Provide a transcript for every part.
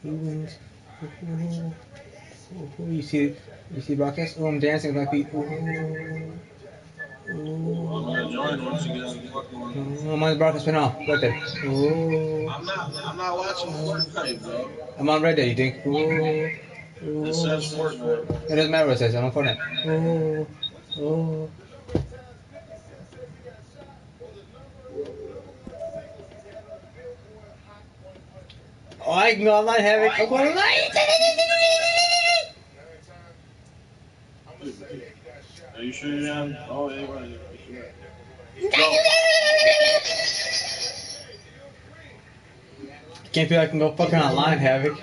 Ooh, ooh, ooh, you see broadcast? Oh, I'm dancing with my feet. Ooh, I'm ooh. gonna join once you get fucking. I'm on the broadcast right now. Right there. Ooh. I'm not watching Fortnite, bro. I'm on Red Dead, you think? Ooh. It Ooh. says Fortnite. It doesn't matter what it says. I'm on Fortnite. Ooh. Ooh. Oh, I can go online, Havoc. I'm going online. Are you sure you're on? Oh, yeah, right. Go. Can't feel I can go fucking online, Havoc.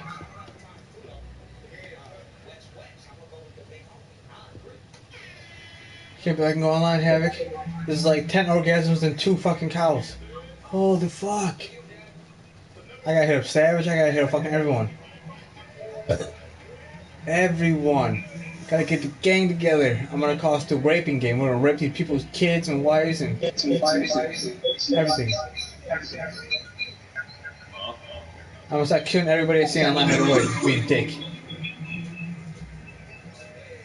Can't feel I can go online, Havoc. This is like 10 orgasms and 2 fucking cows. Holy fuck. I gotta hit up Savage. I gotta hit up fucking everyone. Everyone. Gotta get the gang together. I'm gonna call us the raping game. We're gonna rape these people's kids and wives and everything. I'm gonna start killing everybody I see online right away. Be a dick.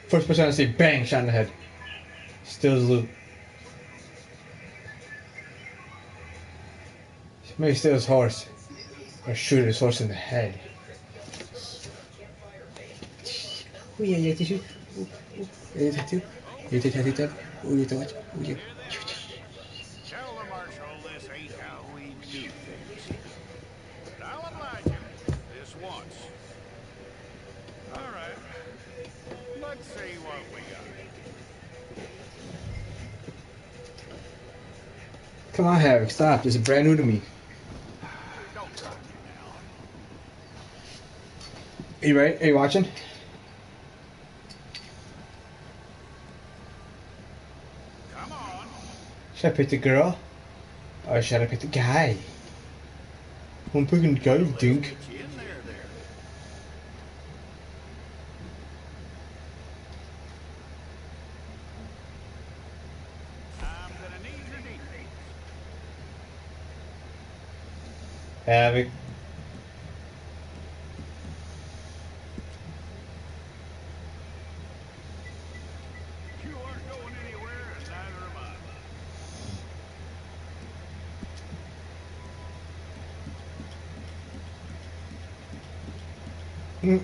First person I see, bang, shot in the head. Steals loot. Maybe steal his horse. Or shoot his horse in the head. Oh yeah, yeah, tissue. Yeah, tattoo. Yeah, tattoo tab. Oh, yeah, watch. Oh, yeah. Tell the marshal this ain't how we do things here. But I'll oblige him this once. All right. Let's see what we got. Come on, Havoc, stop. This is brand new to me. Don't try me now. Are you ready? Are you watching? Come on. Should I pick the girl? Or should I pick the guy? I'm picking the guy, you Well, let's think? get you in there. I'm gonna need your details. Havoc. You aren't going anywhere, and neither am I. Mm.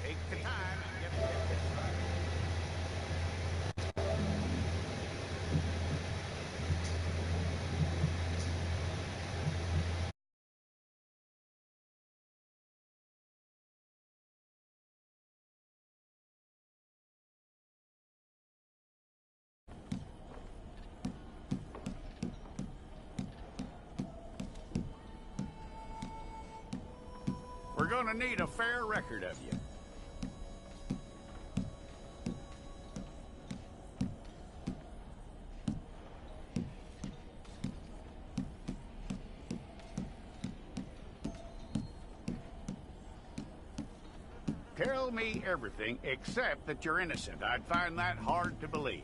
Take the time and get. We're gonna need a fair record of you. Tell me everything except that you're innocent. I'd find that hard to believe.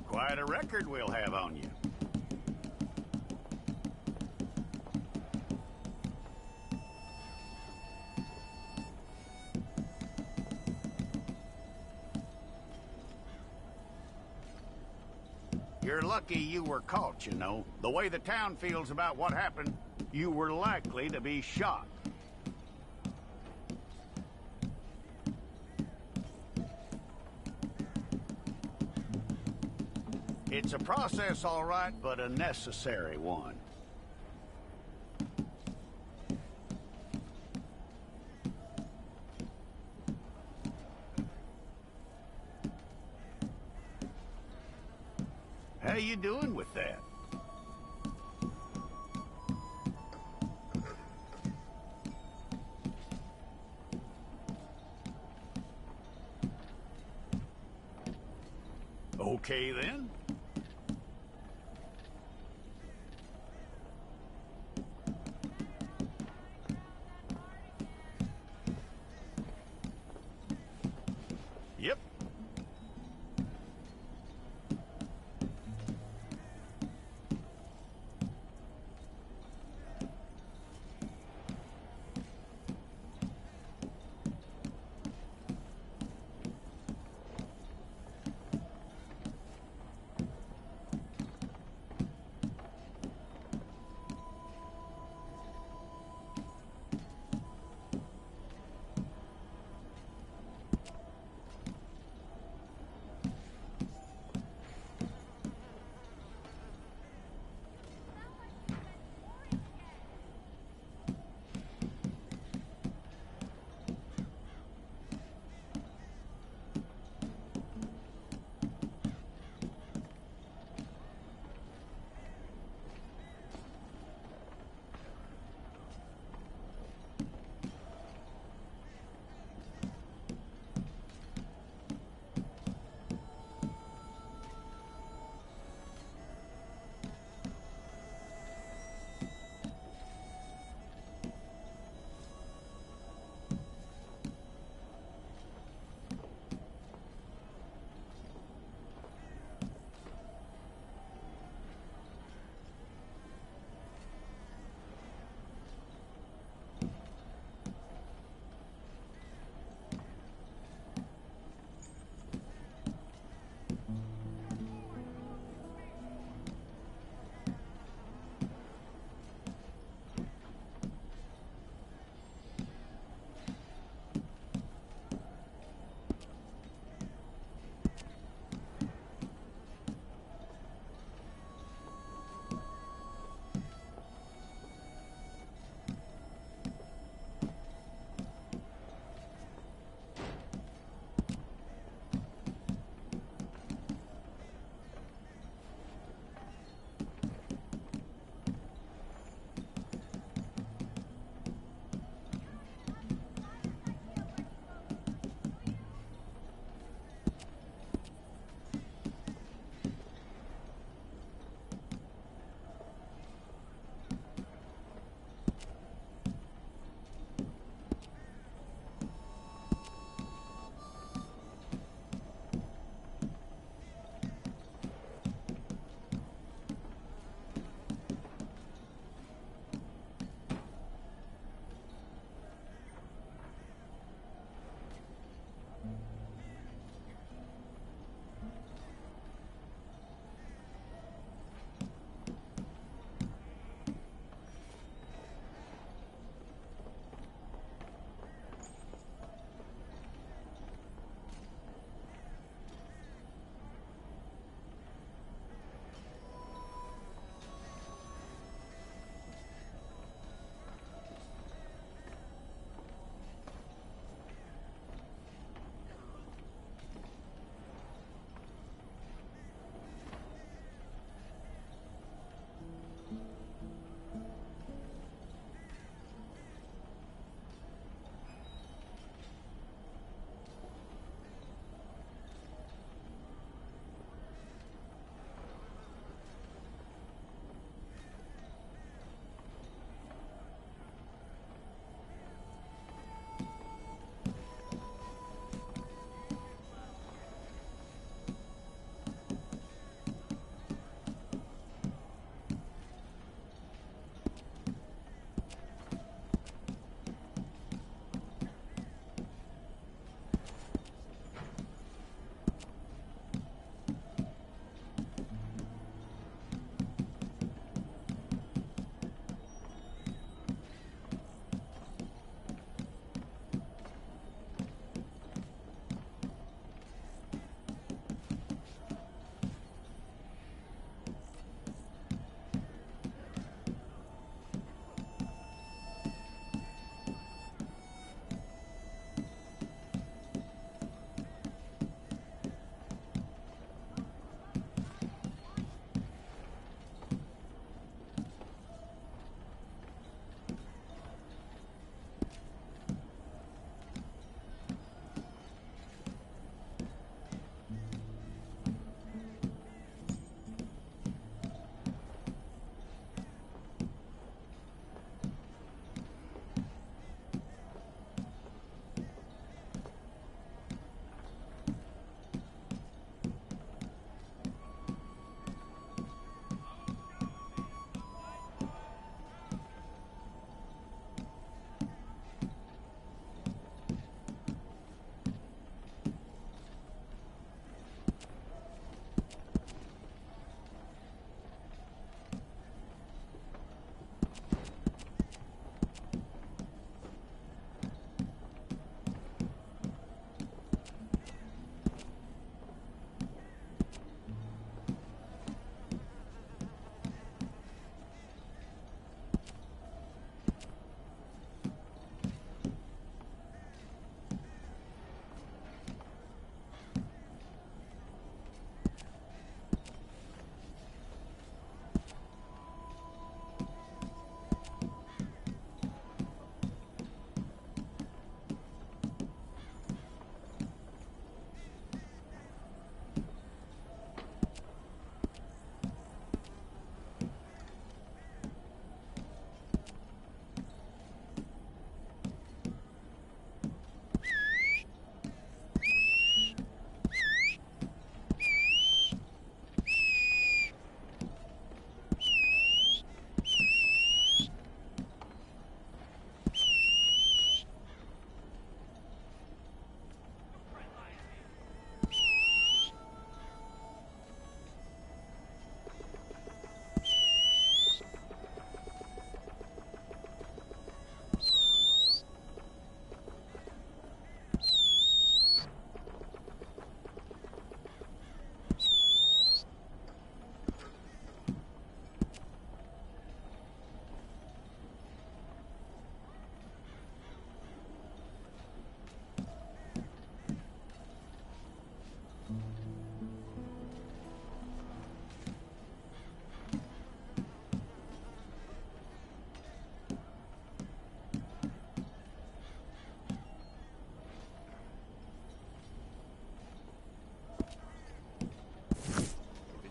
Quite a record we'll have on you. You're lucky you were caught, you know. The way the town feels about what happened, you were likely to be shot. It's a process, all right, but a necessary one. How you doing with that? Okay, then.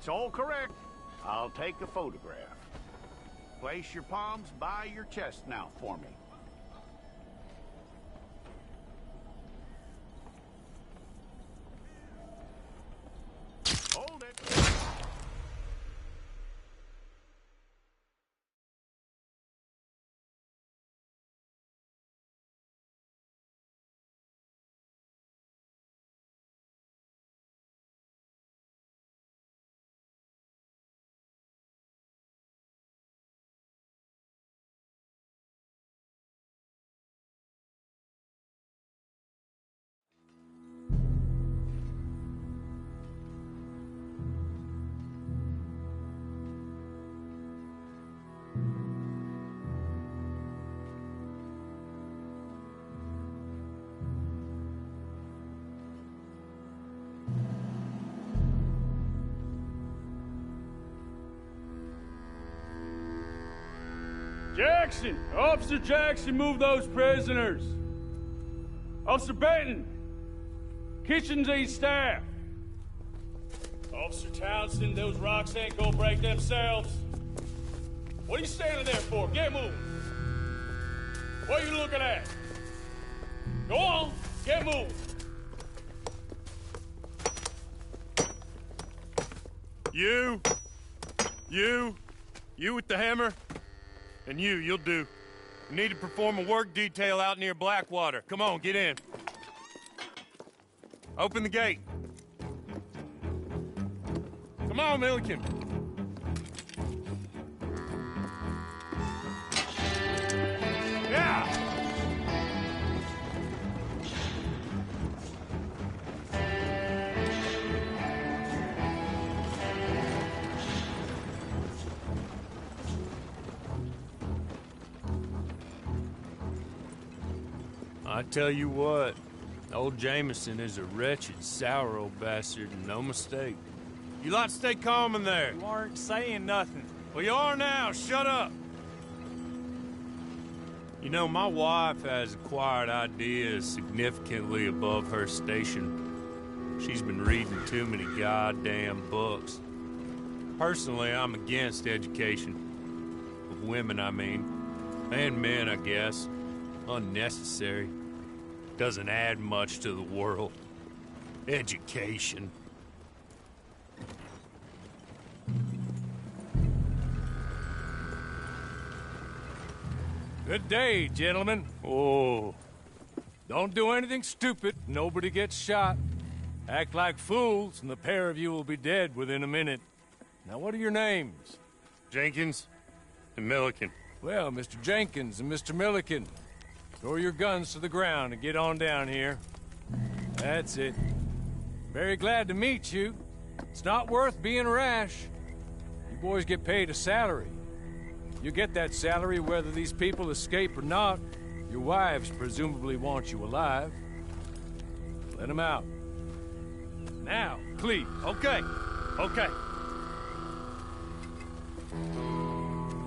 all correct. I'll take a photograph. Place your palms by your chest now for me. Hold it. Jackson! Officer Jackson, move those prisoners! Officer Benton! Kitchens aid staff! Officer Townsend, those rocks ain't gonna break themselves. What are you standing there for? Get moving! What are you looking at? Go on, get moving! You with the hammer? And you'll do. You need to perform a work detail out near Blackwater. Come on, get in. Open the gate. Come on, Milliken. Yeah! I tell you what, old Jameson is a wretched, sour old bastard, and no mistake. You lot stay calm in there. You aren't saying nothing. Well, you are now. Shut up. You know, my wife has acquired ideas significantly above her station. She's been reading too many goddamn books. Personally, I'm against education. Of women, I mean. And men, I guess. Unnecessary. Doesn't add much to the world. Education. Good day, gentlemen. Oh. Don't do anything stupid. Nobody gets shot. Act like fools, and the pair of you will be dead within a minute. Now, what are your names? Jenkins and Milliken. Well, Mr. Jenkins and Mr. Milliken, throw your guns to the ground and get on down here. That's it. Very glad to meet you. It's not worth being rash. You boys get paid a salary. You get that salary whether these people escape or not. Your wives presumably want you alive. Let them out. Now, please. Okay.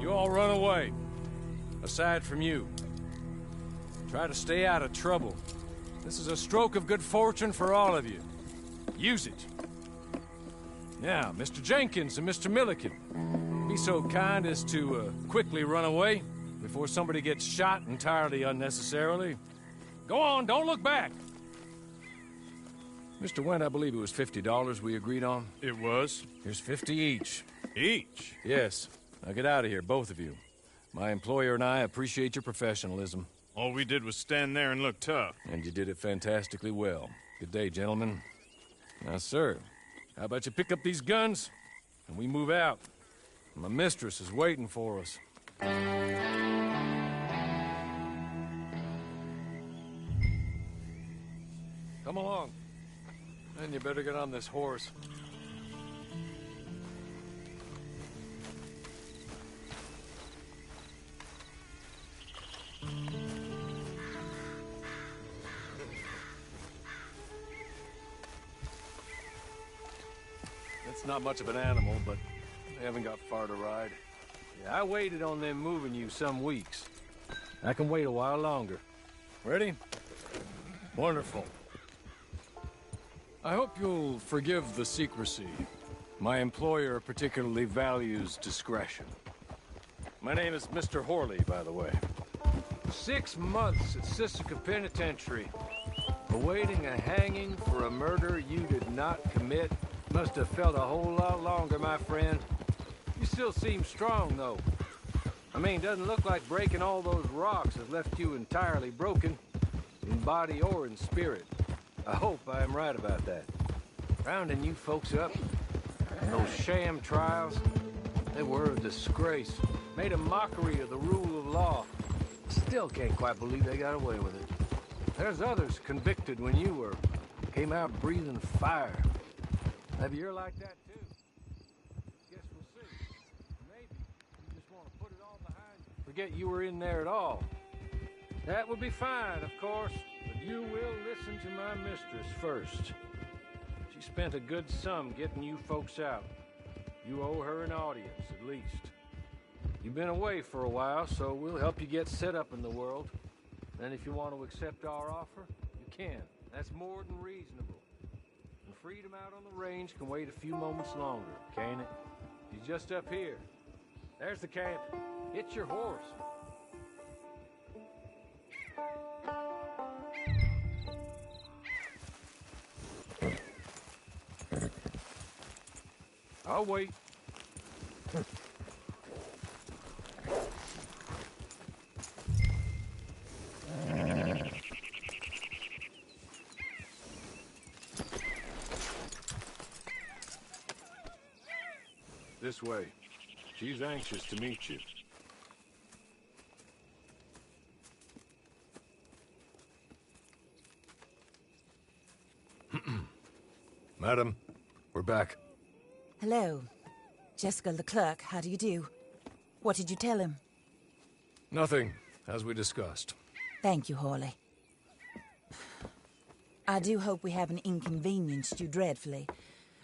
You all run away. Aside from you. Try to stay out of trouble. This is a stroke of good fortune for all of you. Use it. Now, Mr. Jenkins and Mr. Milliken, be so kind as to quickly run away before somebody gets shot entirely unnecessarily. Go on, don't look back. Mr. Wendt, I believe it was $50 we agreed on. It was. Here's 50 each. Each? Yes. Now get out of here, both of you. My employer and I appreciate your professionalism. All we did was stand there and look tough. And you did it fantastically well. Good day, gentlemen. Now, sir, how about you pick up these guns and we move out? My mistress is waiting for us. Come along. And you better get on this horse. It's not much of an animal, but they haven't got far to ride. Yeah, I waited on them moving you some weeks. I can wait a while longer. Ready? Wonderful. I hope you'll forgive the secrecy. My employer particularly values discretion. My name is Mr. Horley, by the way. 6 months at Sisika Penitentiary, awaiting a hanging for a murder you did not commit. Must have felt a whole lot longer, my friend. You still seem strong, though. I mean, doesn't look like breaking all those rocks has left you entirely broken, in body or in spirit. I hope I am right about that. Rounding you folks up, and those sham trials, they were a disgrace. Made a mockery of the rule of law. Still can't quite believe they got away with it. There's others convicted when you were. Came out breathing fire. Maybe you're like that too. Guess we'll see. Maybe you just want to put it all behind you. Forget you were in there at all. That would be fine, of course, but you will listen to my mistress first. She spent a good sum getting you folks out. You owe her an audience, at least. You've been away for a while, so we'll help you get set up in the world. And if you want to accept our offer, you can. That's more than reasonable. And freedom out on the range can wait a few moments longer, can't it? He's just up here. There's the camp. It's your horse. I'll wait. This way. She's anxious to meet you. Madam, we're back. Hello. Jessica Leclerc, how do you do? What did you tell him? Nothing, as we discussed. Thank you, Horley. I do hope we haven't inconvenienced you dreadfully.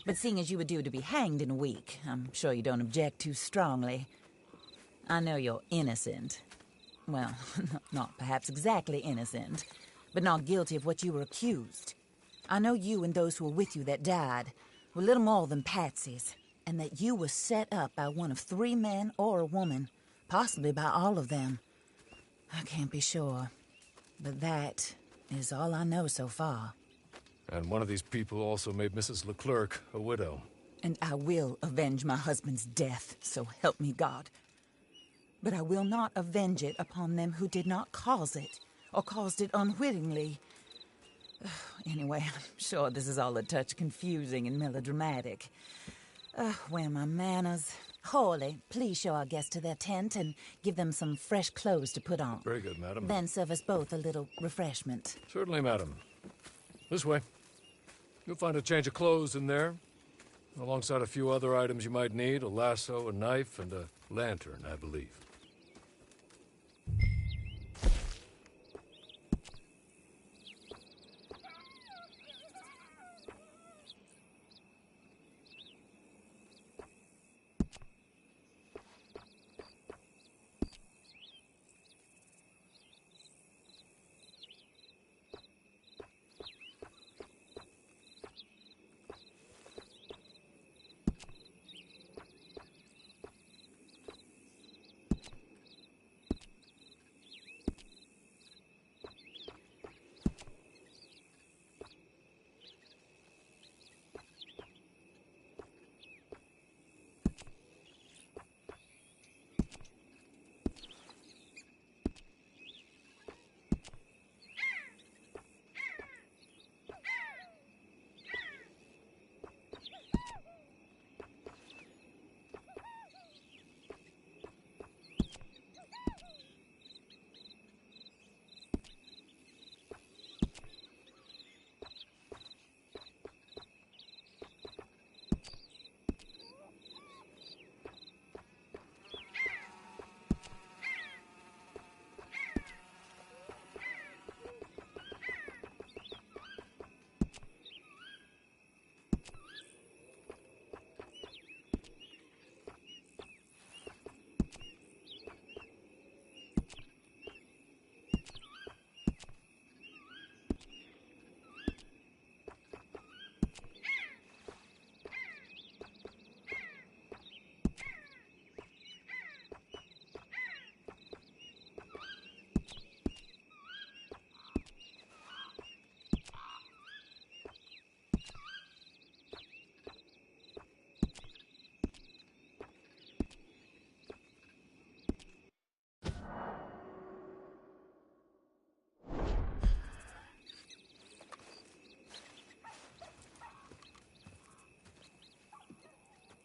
But seeing as you were due to be hanged in a week, I'm sure you don't object too strongly. I know you're innocent. Well, not perhaps exactly innocent, but not guilty of what you were accused. I know you and those who were with you that died were little more than patsies, and that you were set up by one of 3 men or a woman, possibly by all of them. I can't be sure, but that is all I know so far. And one of these people also made Mrs. Leclerc a widow. And I will avenge my husband's death, so help me God. But I will not avenge it upon them who did not cause it, or caused it unwittingly. Anyway, I'm sure this is all a touch confusing and melodramatic. Where are my manners? Horley, please show our guests to their tent and give them some fresh clothes to put on. Very good, madam. Then serve us both a little refreshment. Certainly, madam. This way. You'll find a change of clothes in there, alongside a few other items you might need, a lasso, a knife, and a lantern, I believe.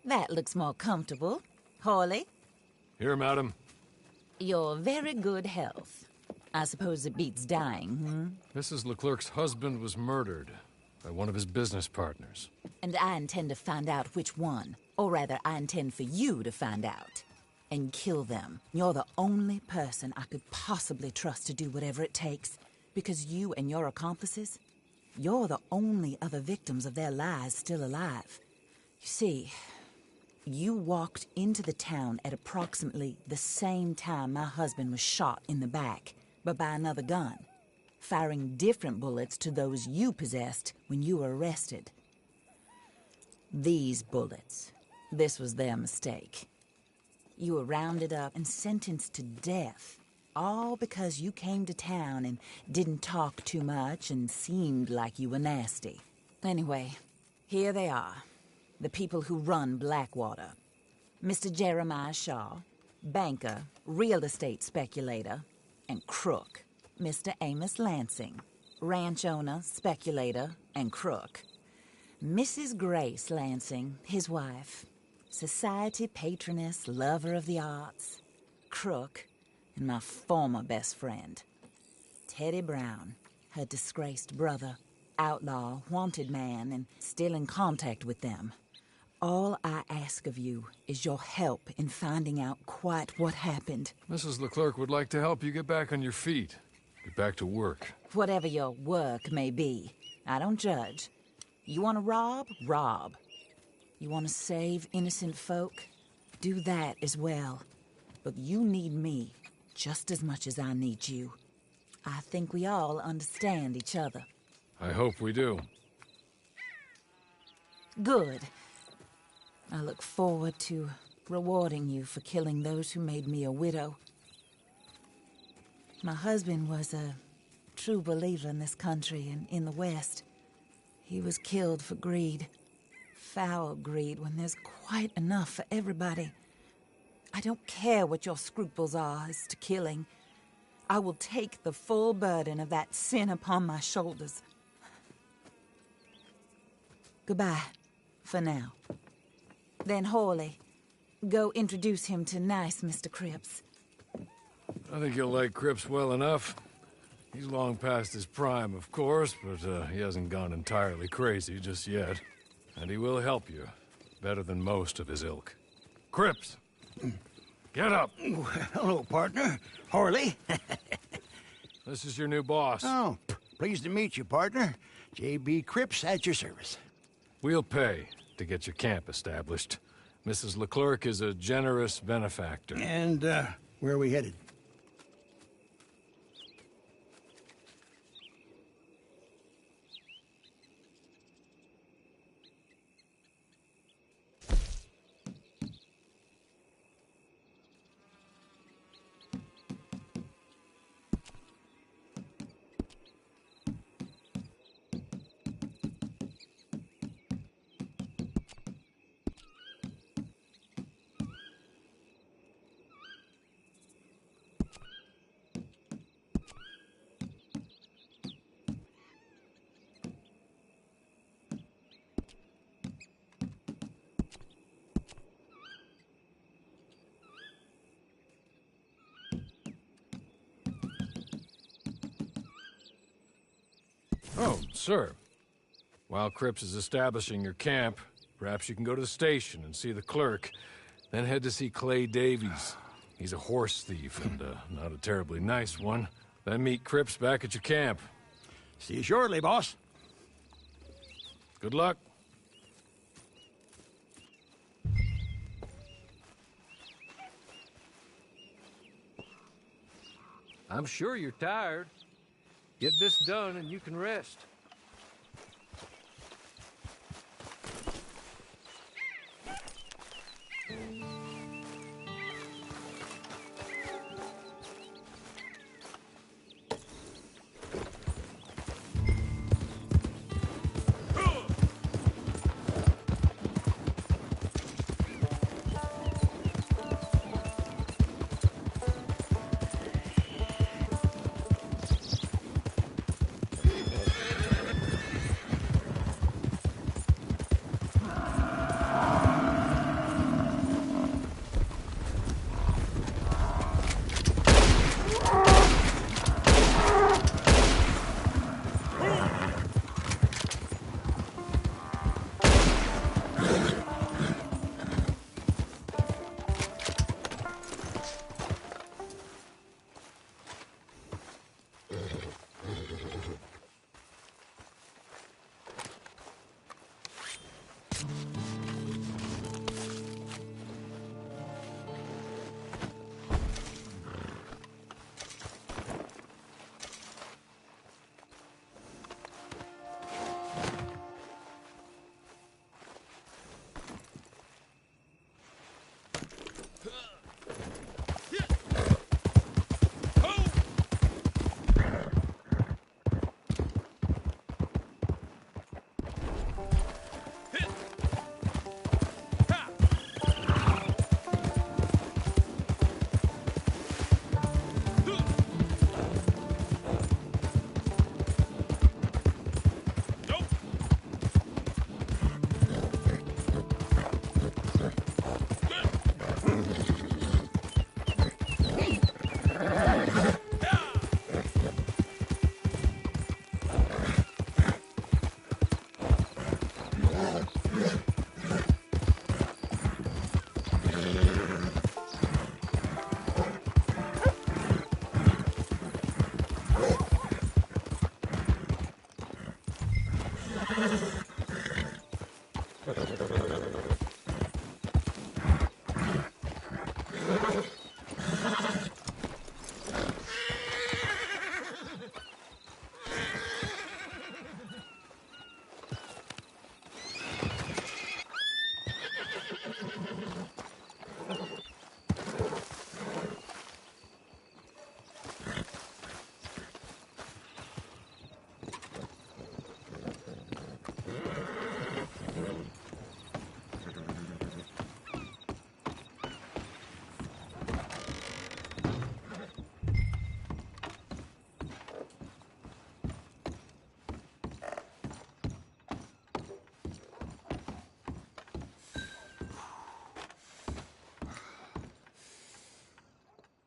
That looks more comfortable. Hawley, Here, madam. your very good health. I suppose it beats dying, Mrs. Leclerc's husband was murdered by one of his business partners. And I intend to find out which one. Or rather, I intend for you to find out. And kill them. You're the only person I could possibly trust to do whatever it takes. Because you and your accomplices, you're the only other victims of their lies still alive. You see, you walked into the town at approximately the same time my husband was shot in the back, but by another gun, firing different bullets to those you possessed when you were arrested. These bullets, this was their mistake. You were rounded up and sentenced to death, all because you came to town and didn't talk too much and seemed like you were nasty. Anyway, here they are, the people who run Blackwater. Mr. Jeremiah Shaw, banker, real estate speculator, and crook. Mr. Amos Lansing, ranch owner, speculator, and crook. Mrs. Grace Lansing, his wife, society patroness, lover of the arts, crook, and my former best friend. Teddy Brown, her disgraced brother, outlaw, wanted man, and still in contact with them. All I ask of you is your help in finding out quite what happened. Mrs. Leclerc would like to help you get back on your feet. Get back to work. Whatever your work may be, I don't judge. You want to rob? Rob. You want to save innocent folk? Do that as well. But you need me just as much as I need you. I think we all understand each other. I hope we do. Good. I look forward to rewarding you for killing those who made me a widow. My husband was a true believer in this country and in the West. He was killed for greed. Foul greed when there's quite enough for everybody. I don't care what your scruples are as to killing. I will take the full burden of that sin upon my shoulders. Goodbye, for now. Then Hawley, go introduce him to nice Mr. Cripps. I think you'll like Cripps well enough. He's long past his prime, of course, but he hasn't gone entirely crazy just yet. And he will help you, better than most of his ilk. Cripps! Get up! Hello, partner. Harley. This is your new boss. Oh, pleased to meet you, partner. J.B. Cripps at your service. We'll pay to get your camp established. Mrs. Leclerc is a generous benefactor. And, where are we headed? Oh, sir. While Cripps is establishing your camp, perhaps you can go to the station and see the clerk, then head to see Clay Davies. He's a horse thief, and not a terribly nice one. Then meet Cripps back at your camp. See you shortly, boss. Good luck. I'm sure you're tired. Get this done and you can rest.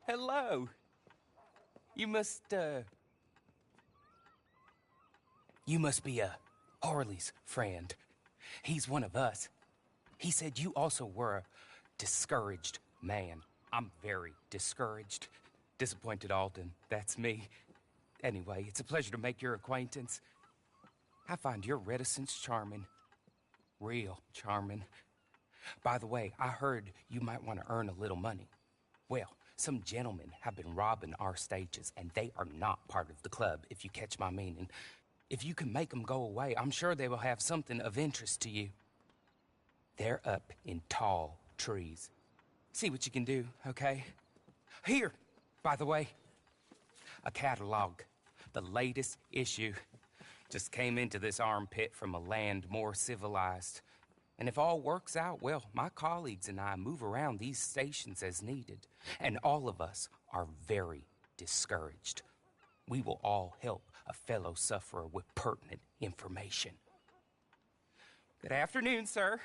Hello. You must be, Harley's friend. He's one of us. He said you also were a discouraged man. I'm very discouraged. Disappointed Alden, that's me. Anyway, it's a pleasure to make your acquaintance. I find your reticence charming. Real charming. By the way, I heard you might want to earn a little money. Well, some gentlemen have been robbing our stages, and they are not part of the club, if you catch my meaning. If you can make them go away, I'm sure they will have something of interest to you. They're up in tall trees. See what you can do, okay? Here, by the way, a catalog. The latest issue. Just came into this armpit from a land more civilized. And if all works out, well, my colleagues and I move around these stations as needed. And all of us are very discouraged. We will all help a fellow sufferer with pertinent information. Good afternoon, sir.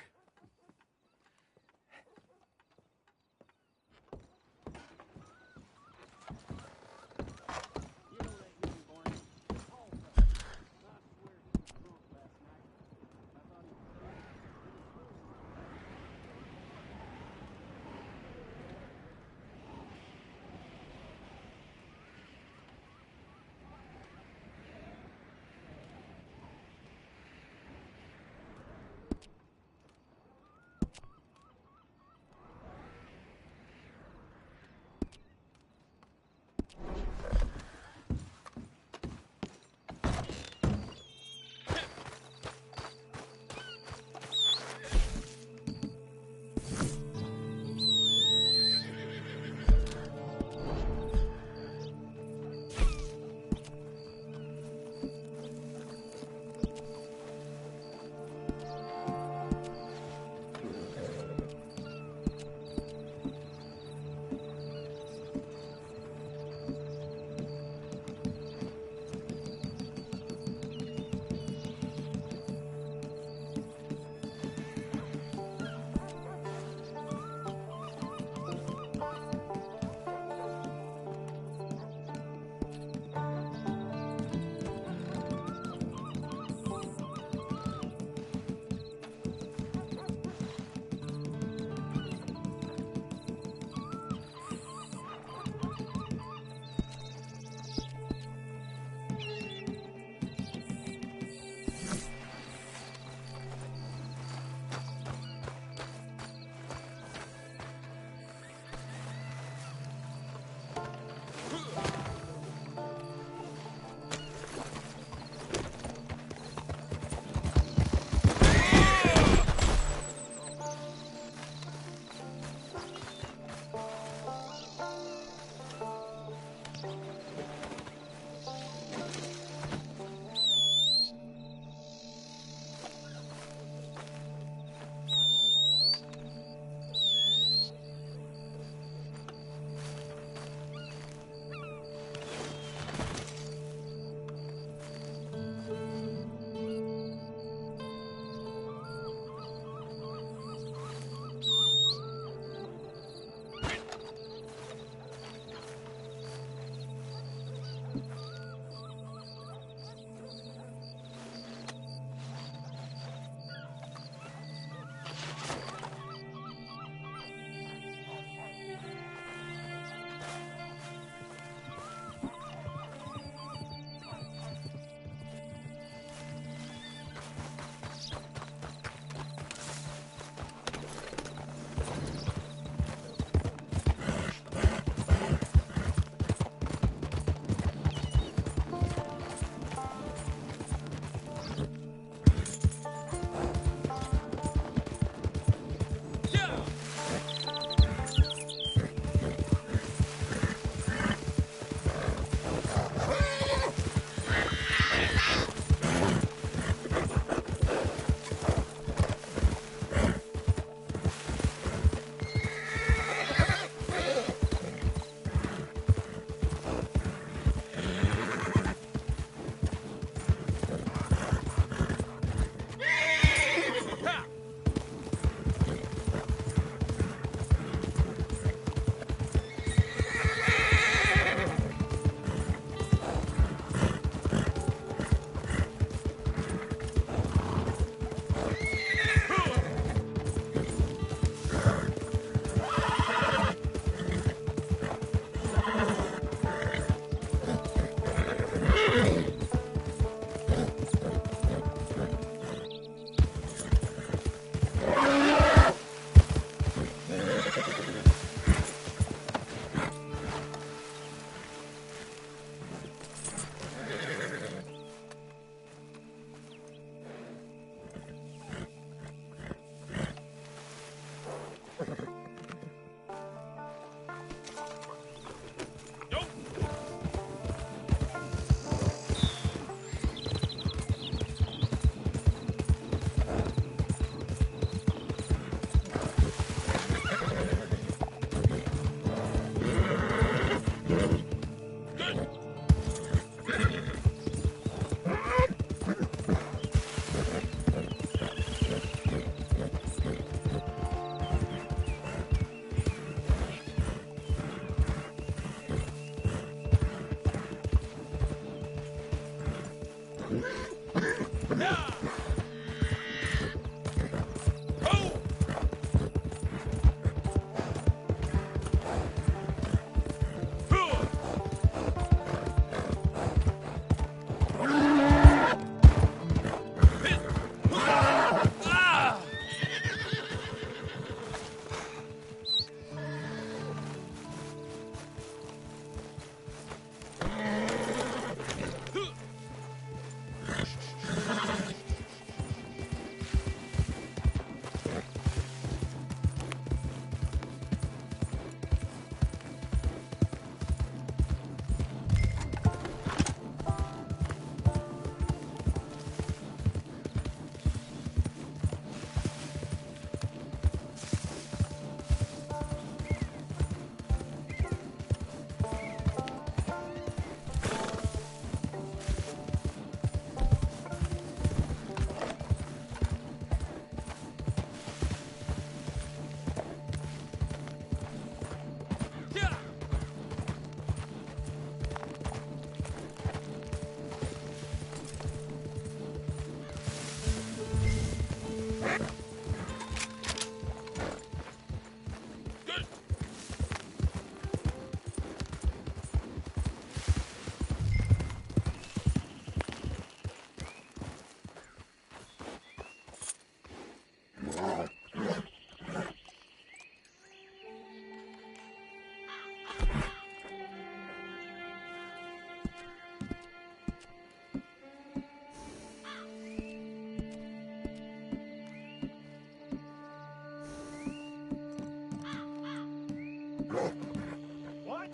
What?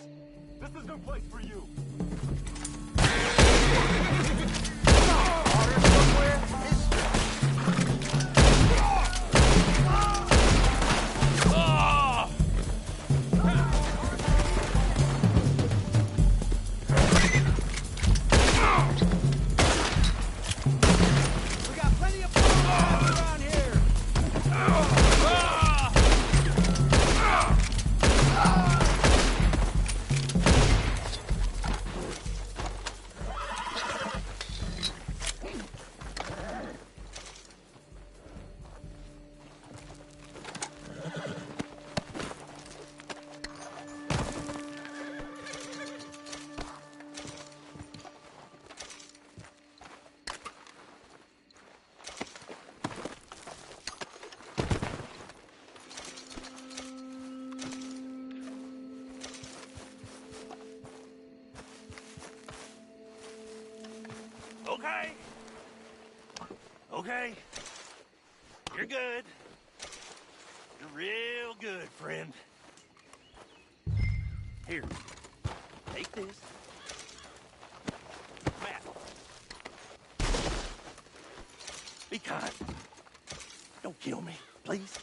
This is no place for you. We got plenty of fun around here. Okay. Okay. You're good. You're real good, friend. Here. Take this. Matt. Be kind. Don't kill me, please.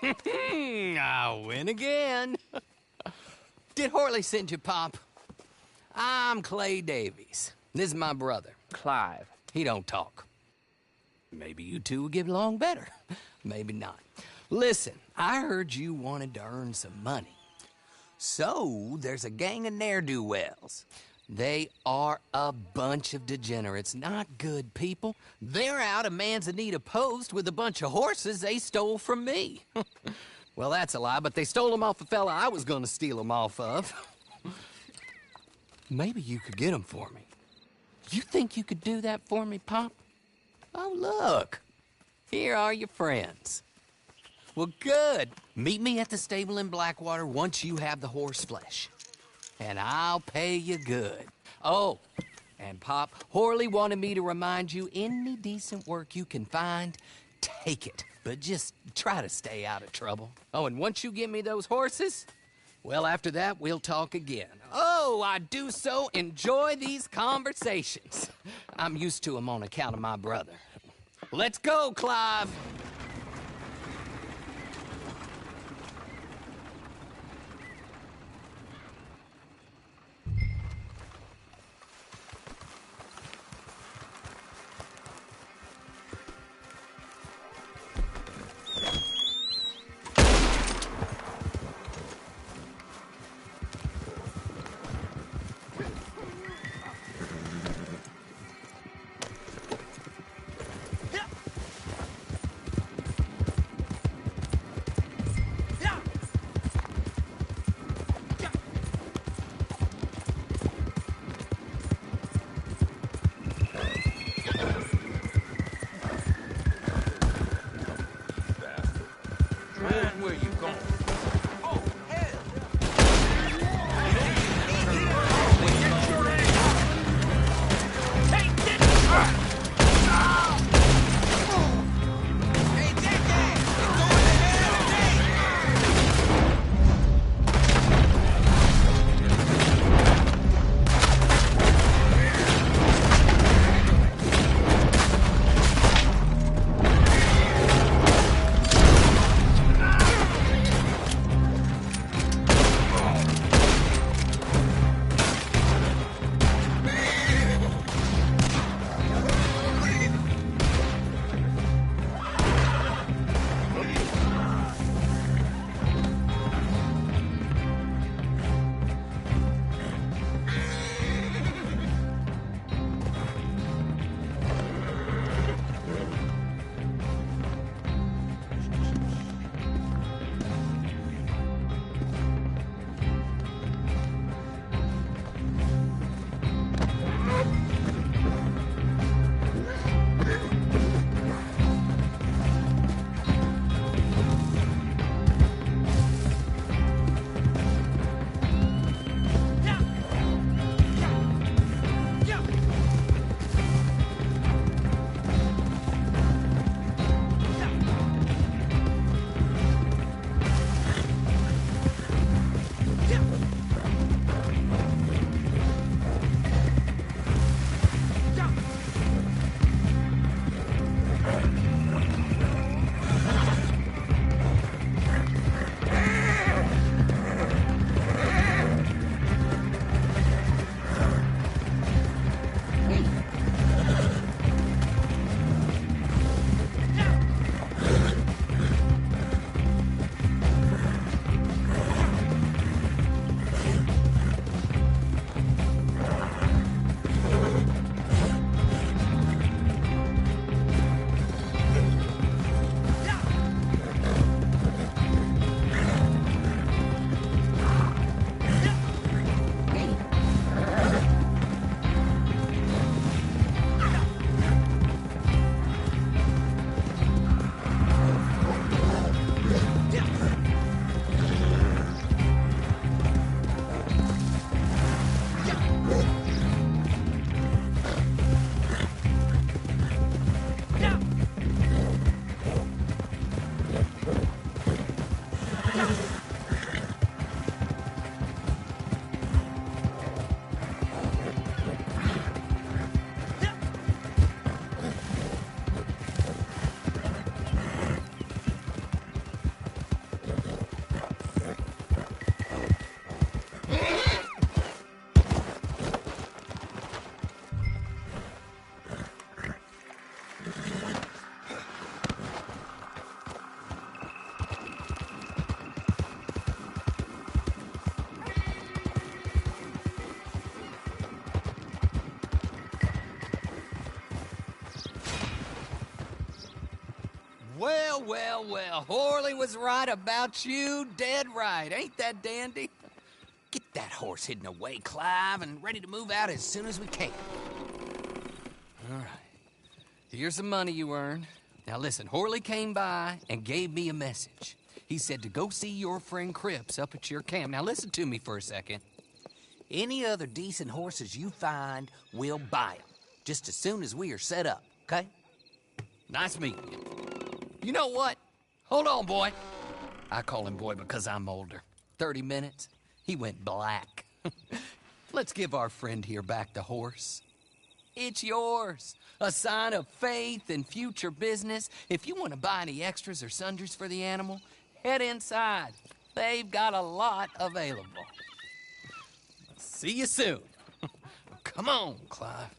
I'll win again. Did Horley send you, Pop? I'm Clay Davies. This is my brother, Clive. He don't talk. Maybe you two will get along better. Maybe not. Listen, I heard you wanted to earn some money. So, there's a gang of ne'er-do-wells. They are a bunch of degenerates, not good people. They're out of Manzanita Post with a bunch of horses they stole from me. Well, that's a lie, but they stole them off a fella I was gonna steal them off of. Maybe you could get them for me. You think you could do that for me, Pop? Oh, look. Here are your friends. Well, good. Meet me at the stable in Blackwater once you have the horse flesh. And I'll pay you good. Oh, and Pop, Horley wanted me to remind you, any decent work you can find, take it. But just try to stay out of trouble. Oh, and once you give me those horses, well, after that, we'll talk again. Oh, I do so enjoy these conversations. I'm used to them on account of my brother. Let's go, Clive. Where you going? Well, well, well. Horley was right about you, dead right. Ain't that dandy? Get that horse hidden away, Clive, and ready to move out as soon as we can. All right. Here's the money you earned. Now listen, Horley came by and gave me a message. He said to go see your friend Cripps up at your camp. Now listen to me for a second. Any other decent horses you find, we'll buy them. Just as soon as we are set up, okay? Nice meeting you. You know what? Hold on, boy. I call him boy because I'm older. 30 minutes, he went black. Let's give our friend here back the horse. It's yours. A sign of faith and future business. If you want to buy any extras or sundries for the animal, head inside. They've got a lot available. See you soon. Come on, Clive.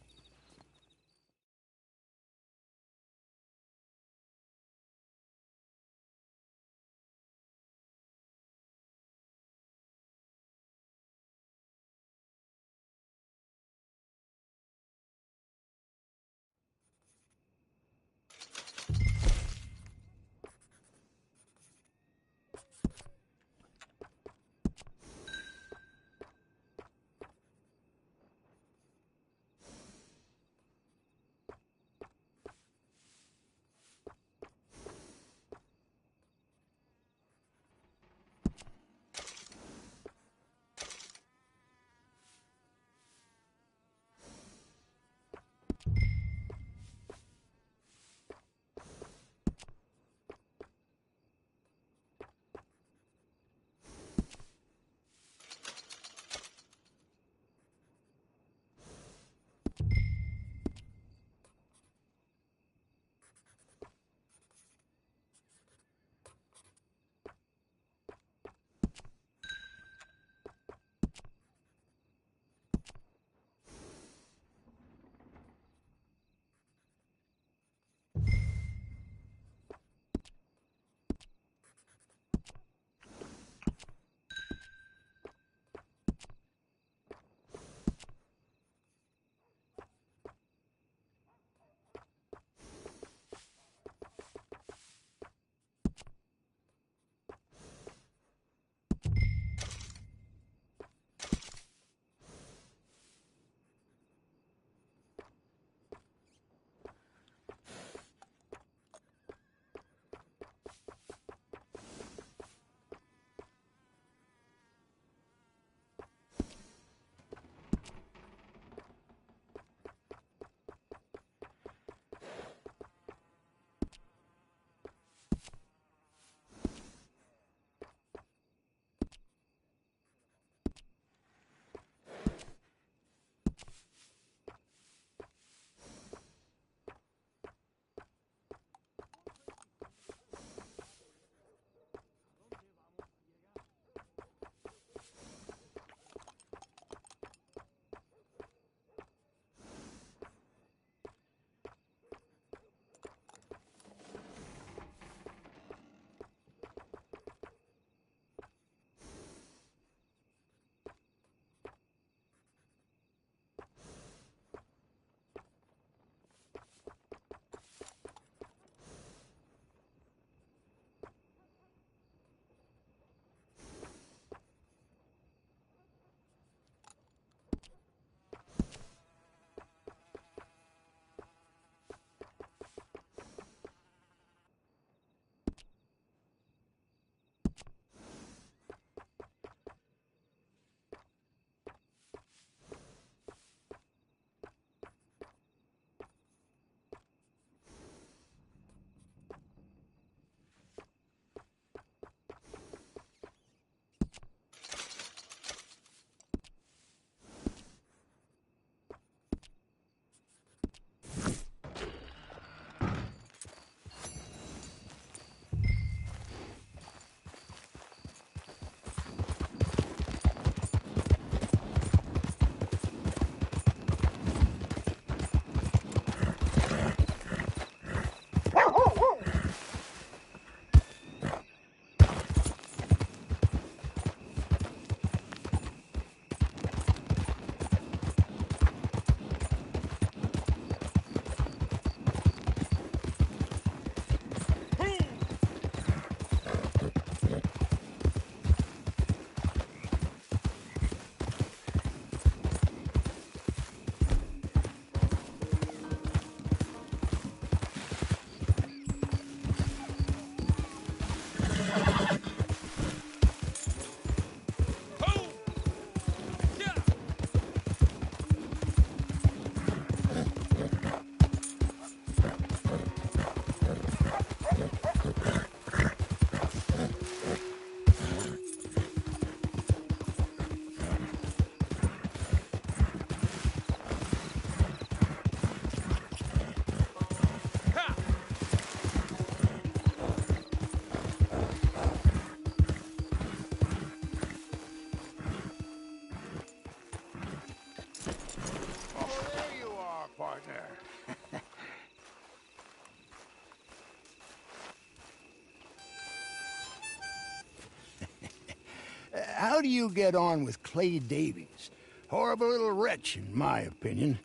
how do you get on with Clay Davies? Horrible little wretch, in my opinion.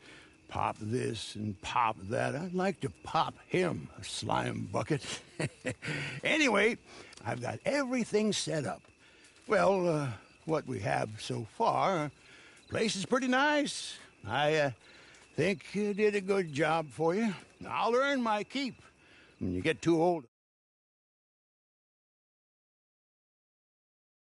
Pop this and pop that. I'd like to pop him, a slime bucket. Anyway, I've got everything set up. Well, what we have so far, place is pretty nice. I think you did a good job for you. I'll earn my keep when you get too old.